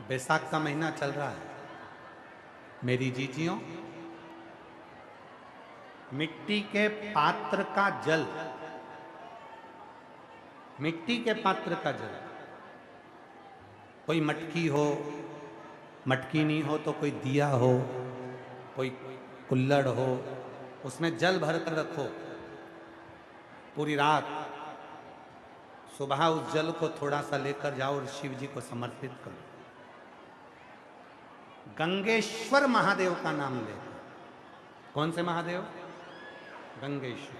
बैसाख का महीना चल रहा है मेरी जीजियों। मिट्टी के पात्र का जल, मिट्टी के पात्र का जल, कोई मटकी हो, मटकी नहीं हो तो कोई दिया हो, कोई कुल्हड़ हो, उसमें जल भर कर रखो पूरी रात। सुबह उस जल को थोड़ा सा लेकर जाओ और शिव जी को समर्पित करो। गंगेश्वर महादेव का नाम ले। कौन से महादेव? गंगेश्वर।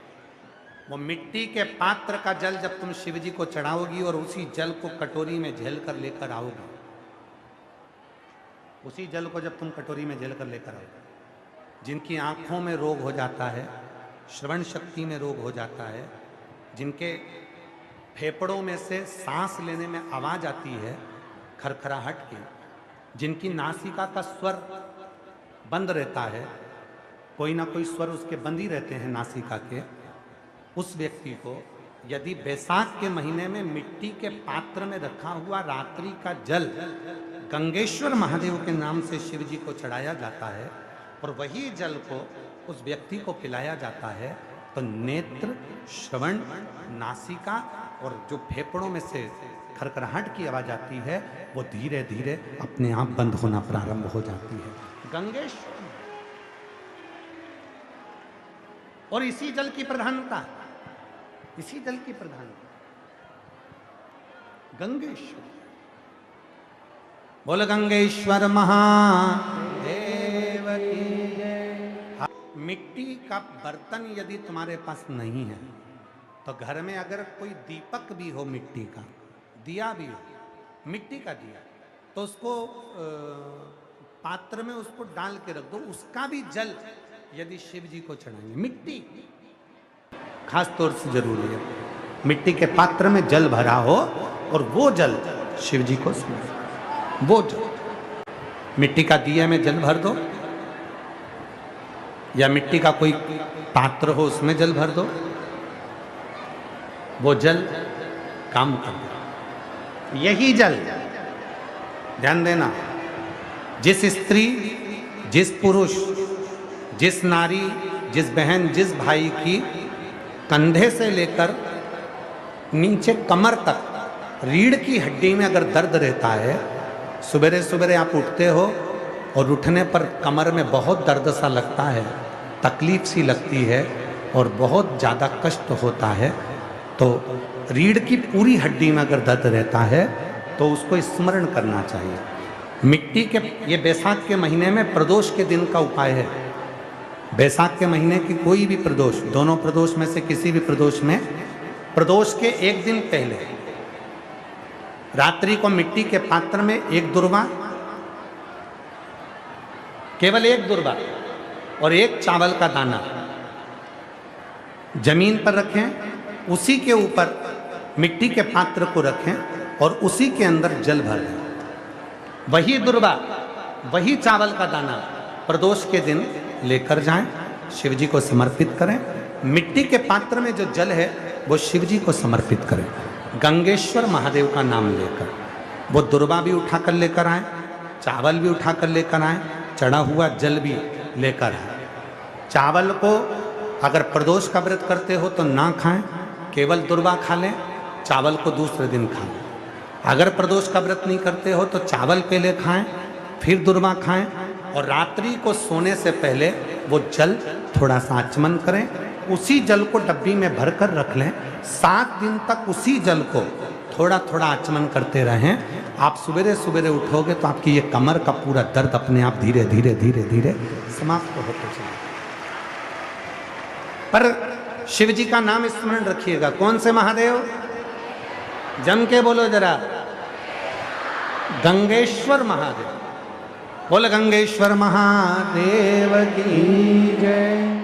वो मिट्टी के पात्र का जल जब तुम शिव जी को चढ़ाओगी और उसी जल को कटोरी में झेल कर लेकर आओगी, उसी जल को जब तुम कटोरी में झेल कर लेकर आओगे, जिनकी आंखों में रोग हो जाता है, श्रवण शक्ति में रोग हो जाता है, जिनके फेफड़ों में से सांस लेने में आवाज आती है खरखराहट की, जिनकी नासिका का स्वर बंद रहता है, कोई ना कोई स्वर उसके बंद ही रहते हैं नासिका के, उस व्यक्ति को यदि बैसाख के महीने में मिट्टी के पात्र में रखा हुआ रात्रि का जल गंगेश्वर महादेव के नाम से शिव जी को चढ़ाया जाता है और वही जल को उस व्यक्ति को पिलाया जाता है, तो नेत्र, श्रवण, नासिका और जो फेफड़ों में से खरखराहट की आवाज आती है वो धीरे धीरे अपने आप बंद होना प्रारंभ हो जाती है। गंगेश्वर। और इसी जल की प्रधानता, इसी जल की प्रधानता गंगेश्वर। बोल गंगेश्वर महादेव की जय। मिट्टी का बर्तन यदि तुम्हारे पास नहीं है तो घर में अगर कोई दीपक भी हो, मिट्टी का दिया भी हो, मिट्टी का दिया, तो उसको पात्र में उसको डाल के रख दो। उसका भी जल यदि शिव जी को चढ़ाएंगे, मिट्टी खास तौर से जरूरी है, मिट्टी के पात्र में जल भरा हो और वो जल शिव जी को समर्पित, वो जल मिट्टी का दिया में जल भर दो, या मिट्टी का कोई पात्र हो उसमें जल भर दो, वो जल काम कर दो। यही जल, ध्यान देना, जिस स्त्री, जिस पुरुष, जिस नारी, जिस बहन, जिस भाई की कंधे से लेकर नीचे कमर तक रीढ़ की हड्डी में अगर दर्द रहता है, सुबह सुबह आप उठते हो और उठने पर कमर में बहुत दर्द सा लगता है, तकलीफ सी लगती है और बहुत ज़्यादा कष्ट होता है, तो रीढ़ की पूरी हड्डी में अगर दर्द रहता है तो उसको स्मरण करना चाहिए। मिट्टी के, ये बैसाख के महीने में प्रदोष के दिन का उपाय है। बैसाख के महीने की कोई भी प्रदोष, दोनों प्रदोष में से किसी भी प्रदोष में, प्रदोष के एक दिन पहले रात्रि को मिट्टी के पात्र में एक दुर्वा, केवल एक दुर्वा और एक चावल का दाना जमीन पर रखें, उसी के ऊपर मिट्टी के पात्र को रखें और उसी के अंदर जल भर दें। वही दुर्वा, वही चावल का दाना प्रदोष के दिन लेकर जाएं, शिव जी को समर्पित करें। मिट्टी के पात्र में जो जल है वो शिव जी को समर्पित करें, गंगेश्वर महादेव का नाम लेकर। वो दुर्वा भी उठाकर लेकर आए, चावल भी उठाकर लेकर आए, चढ़ा हुआ जल भी लेकर आए। चावल को अगर प्रदोष का व्रत करते हो तो ना खाएं, केवल दुर्वा खा लें, चावल को दूसरे दिन खाएं। अगर प्रदोष का व्रत नहीं करते हो तो चावल पहले खाएं, फिर दुर्वा खाएं, और रात्रि को सोने से पहले वो जल थोड़ा सा आचमन करें, उसी जल को डब्बी में भर कर रख लें। 7 दिन तक उसी जल को थोड़ा थोड़ा आचमन करते रहें। आप सवेरे सवेरे उठोगे तो आपकी ये कमर का पूरा दर्द अपने आप धीरे धीरे धीरे धीरे समाप्त होते चले। पर शिव जी का नाम स्मरण रखिएगा। कौन से महादेव? जम के बोलो जरा, गंगेश्वर महादेव। बोल गंगेश्वर महादेव की जय।